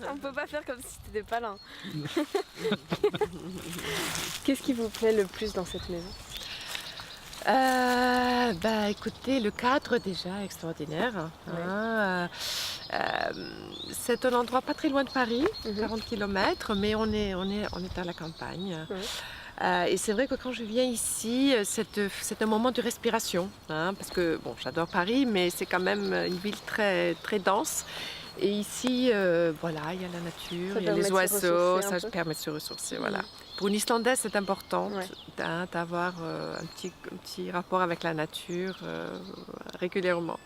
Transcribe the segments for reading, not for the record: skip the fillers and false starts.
On peut pas faire comme si t'étais pas là. Qu'est-ce qui vous plaît le plus dans cette maison? Écoutez, le cadre déjà extraordinaire. C'est un endroit pas très loin de Paris, 40 km, mais on est à la campagne. Et c'est vrai que quand je viens ici, c'est un moment de respiration, parce que bon, j'adore Paris, mais c'est quand même une ville très, très dense. Et ici, voilà, il y a la nature, il y a les oiseaux, ça permet de se ressourcer. Voilà. Pour une Islandaise, c'est important d'avoir un petit rapport avec la nature régulièrement.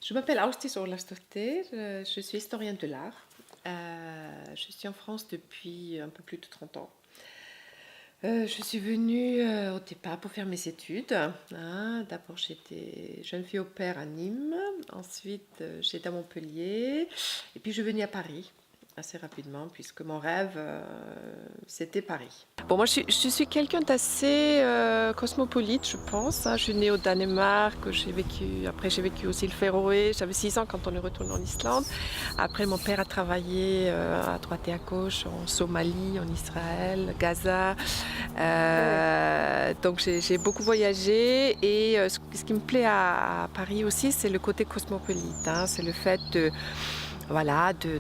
Je m'appelle Ásdís Ólafsdóttir, je suis historienne de l'art. Je suis en France depuis un peu plus de 30 ans. Je suis venue au départ pour faire mes études. D'abord, j'étais jeune fille au pair à Nîmes. Ensuite, j'étais à Montpellier. Et puis, je suis venue à Paris assez rapidement, puisque mon rêve, c'était Paris. Bon, moi, je suis quelqu'un d'assez cosmopolite, je pense. Je suis née au Danemark, après j'ai vécu aux îles Féroé. J'avais 6 ans quand on est retourné en Islande. Après, mon père a travaillé à droite et à gauche en Somalie, en Israël, Gaza. Donc j'ai beaucoup voyagé et ce qui me plaît à Paris aussi, c'est le côté cosmopolite. C'est le fait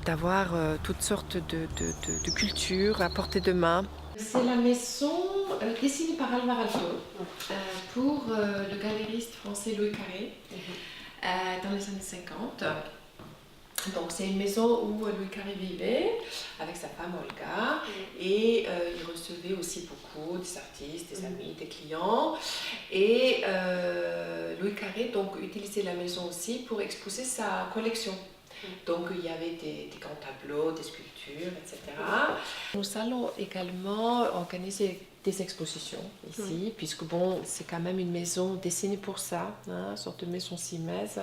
d'avoir toutes sortes de cultures à portée de main. C'est la maison dessinée par Alvar Aalto pour le galériste français Louis Carré dans les années 50. Donc c'est une maison où Louis Carré vivait avec sa femme Olga et il recevait aussi beaucoup des artistes, des amis, des clients. Et Louis Carré donc utilisait la maison aussi pour exposer sa collection. Donc il y avait des grands tableaux, des sculptures, etc. Nous allons également organiser des expositions ici, puisque bon, c'est quand même une maison dessinée pour ça, une sorte de maison simaise.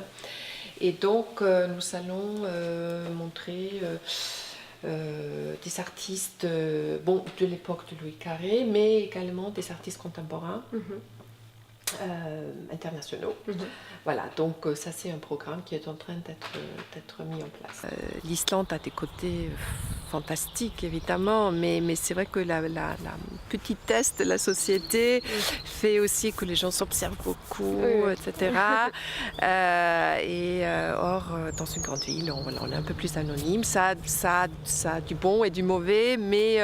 Et donc nous allons montrer des artistes de l'époque de Louis Carré, mais également des artistes contemporains. Internationaux. Voilà, donc ça c'est un programme qui est en train d'être mis en place. L'Islande a des côtés fantastiques évidemment, mais c'est vrai que la petitesse de la société fait aussi que les gens s'observent beaucoup, etc. Or, dans une grande ville, on est un peu plus anonyme. Ça a du bon et du mauvais, mais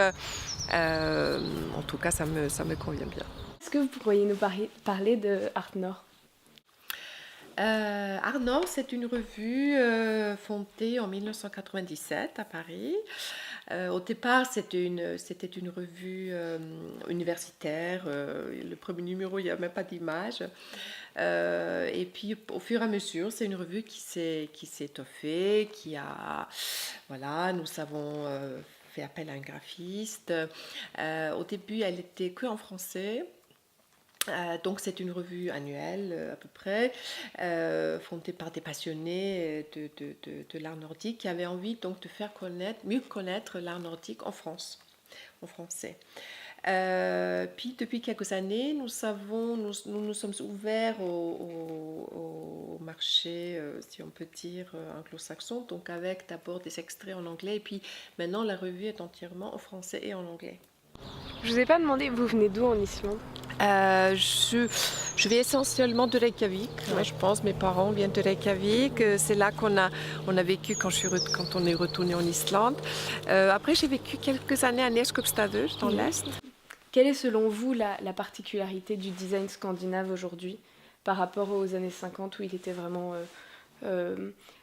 en tout cas ça me convient bien. Est-ce que vous pourriez nous parler de Art Nord? Art Nord, c'est une revue fondée en 1997 à Paris. Au départ, c'était une revue universitaire. Le premier numéro, il n'y a même pas d'image. Et puis, au fur et à mesure, c'est une revue qui s'est étoffée, nous avons fait appel à un graphiste. Au début, elle était que en français. Donc c'est une revue annuelle à peu près, fondée par des passionnés de l'art nordique qui avaient envie donc de faire mieux connaître l'art nordique en France, en français. Puis depuis quelques années, nous sommes ouverts au marché, si on peut dire, anglo-saxon, donc avec d'abord des extraits en anglais, et puis maintenant la revue est entièrement en français et en anglais. Je vous ai pas demandé, vous venez d'où en Islande? Je viens essentiellement de Reykjavik, je pense. Mes parents viennent de Reykjavik. C'est là qu'on a vécu quand on est retourné en Islande. Après, j'ai vécu quelques années à Neskaupstad, dans l'Est. Quelle est selon vous la particularité du design scandinave aujourd'hui par rapport aux années 50 où il était vraiment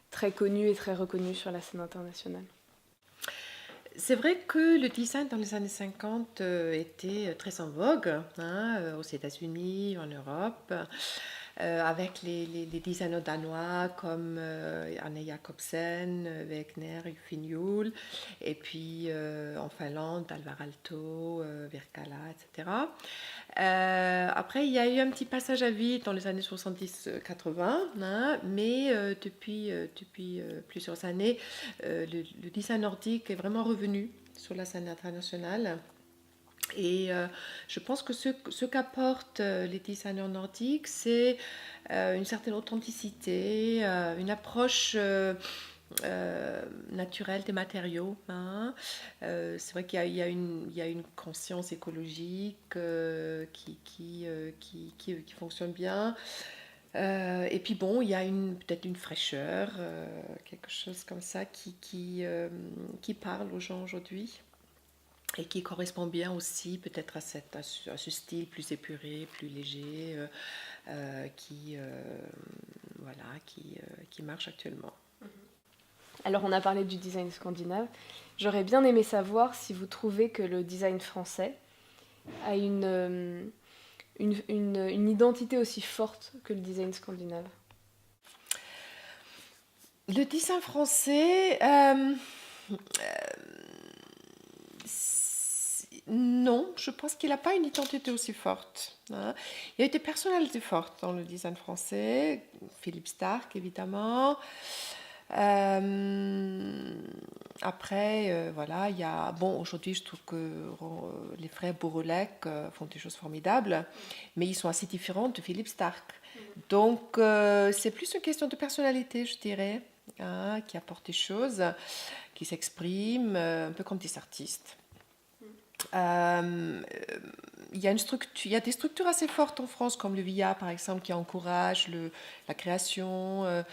très connu et très reconnu sur la scène internationale? C'est vrai que le design dans les années 50 était très en vogue aux États-Unis, en Europe. avec les designers danois comme Anne Jacobsen, Wegner, Finjul, et puis en Finlande, Alvar Aalto, Virkala, etc. Après, il y a eu un petit passage à vide dans les années 70-80, hein, mais depuis plusieurs années, le design nordique est vraiment revenu sur la scène internationale. Et je pense que ce qu'apportent les designers nordiques, c'est une certaine authenticité, une approche naturelle des matériaux. Hein. C'est vrai qu'il y a une conscience écologique qui fonctionne bien. Et puis bon, il y a peut-être une fraîcheur, quelque chose comme ça qui parle aux gens aujourd'hui. Et qui correspond bien aussi peut-être à ce style plus épuré, plus léger, qui marche actuellement. Alors on a parlé du design scandinave. J'aurais bien aimé savoir si vous trouvez que le design français a une identité aussi forte que le design scandinave. Le design français... non, je pense qu'il n'a pas une identité aussi forte. Hein. Il y a eu des personnalités fortes dans le design français. Philippe Starck, évidemment. Après, voilà, il y a... Bon, aujourd'hui, je trouve que les frères Bourrelec font des choses formidables, mais ils sont assez différents de Philippe Starck. Donc, c'est plus une question de personnalité, je dirais, hein, qui apporte des choses, qui s'expriment, un peu comme des artistes. Il y a des structures assez fortes en France, comme le VIA, par exemple, qui encourage la création.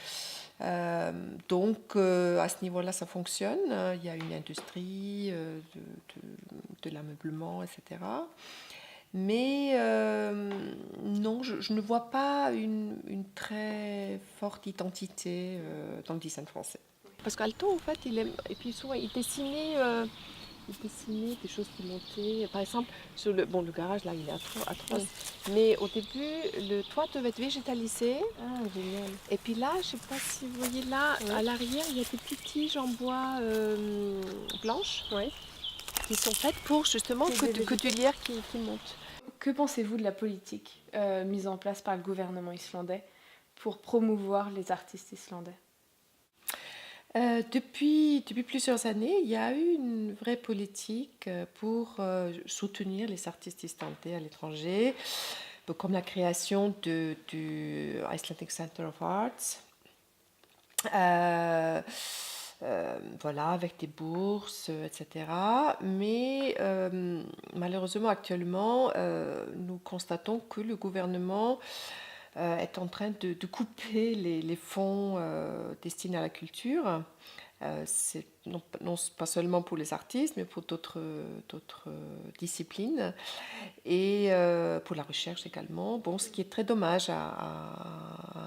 Donc, à ce niveau-là, ça fonctionne. Il y a une industrie de l'ameublement, etc. Mais non, je ne vois pas une très forte identité dans le design français. Parce qu'Alto, en fait, et puis souvent, il dessinait des choses qui montaient. Par exemple, sur le garage, là, il est atroce. Oui. Mais au début, le toit devait être végétalisé. Ah, génial. Et puis là, je ne sais pas si vous voyez là, ouais. À l'arrière, il y a des petites tiges en bois blanches, ouais, qui sont faites pour justement que du lierre qui monte. Que pensez-vous de la politique mise en place par le gouvernement islandais pour promouvoir les artistes islandais ? Depuis plusieurs années, il y a eu une vraie politique pour soutenir les artistes islandais à l'étranger, comme la création du Icelandic Center of Arts, voilà, avec des bourses, etc. Mais malheureusement, actuellement, nous constatons que le gouvernement est en train de couper les fonds destinés à la culture. C'est non pas seulement pour les artistes, mais pour d'autres disciplines et pour la recherche également. Bon, ce qui est très dommage à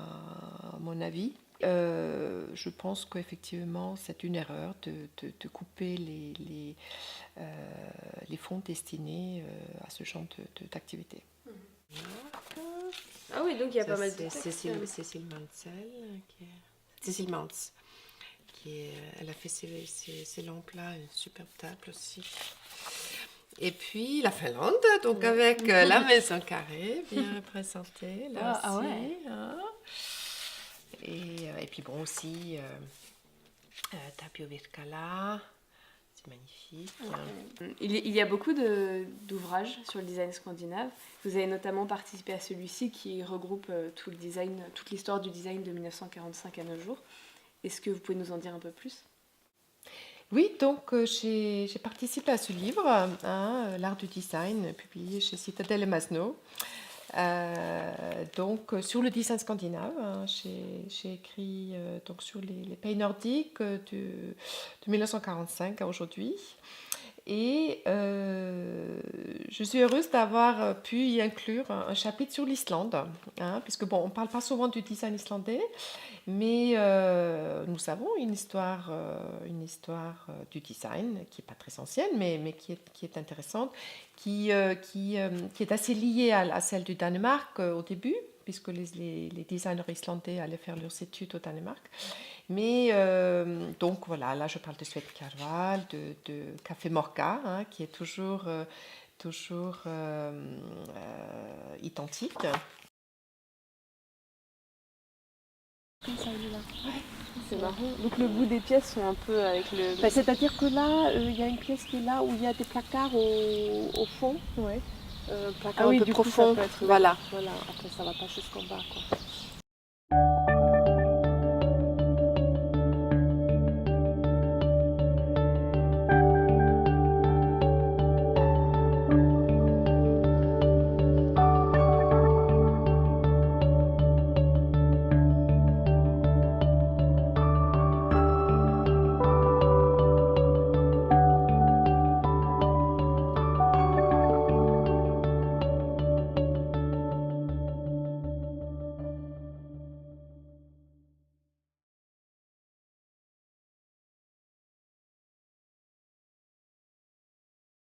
mon avis. Je pense qu'effectivement, c'est une erreur de couper les fonds destinés à ce genre d'activité. Ah oui, donc il y a pas mal de textes. Cécile Mantz, elle a fait ses longs plats, une superbe table aussi. Et puis la Finlande, donc avec la maison carrée, bien représentée, là aussi. Ah ouais. Hein. Et puis bon aussi, Tapio Virkala. C'est magnifique. Il y a beaucoup d'ouvrages sur le design scandinave. Vous avez notamment participé à celui-ci qui regroupe toute l'histoire du design de 1945 à nos jours. Est-ce que vous pouvez nous en dire un peu plus ? Oui, donc j'ai participé à ce livre, hein, L'art du design, publié chez Citadel et Masno. Donc sur le design scandinave, hein, j'ai écrit donc sur les pays nordiques de 1945 à aujourd'hui. Et je suis heureuse d'avoir pu y inclure un chapitre sur l'Islande, hein, puisque bon, on ne parle pas souvent du design islandais, mais nous avons une histoire du design qui n'est pas très ancienne, mais qui est intéressante, qui est assez liée à celle du Danemark au début, puisque les designers islandais allaient faire leurs études au Danemark. Mais donc voilà, là je parle de Sveinn Kjarval, de Café Morga, hein, qui est toujours identique. Comme ça, il est là. Ouais, c'est marrant. Donc le bout des pièces sont un peu avec le... Ben, c'est-à-dire que là, il y a une pièce qui est là où il y a des placards au fond. Ouais. Placard un peu du coup, profond. ça peut être... Voilà. Après, ça va pas jusqu'en bas, quoi.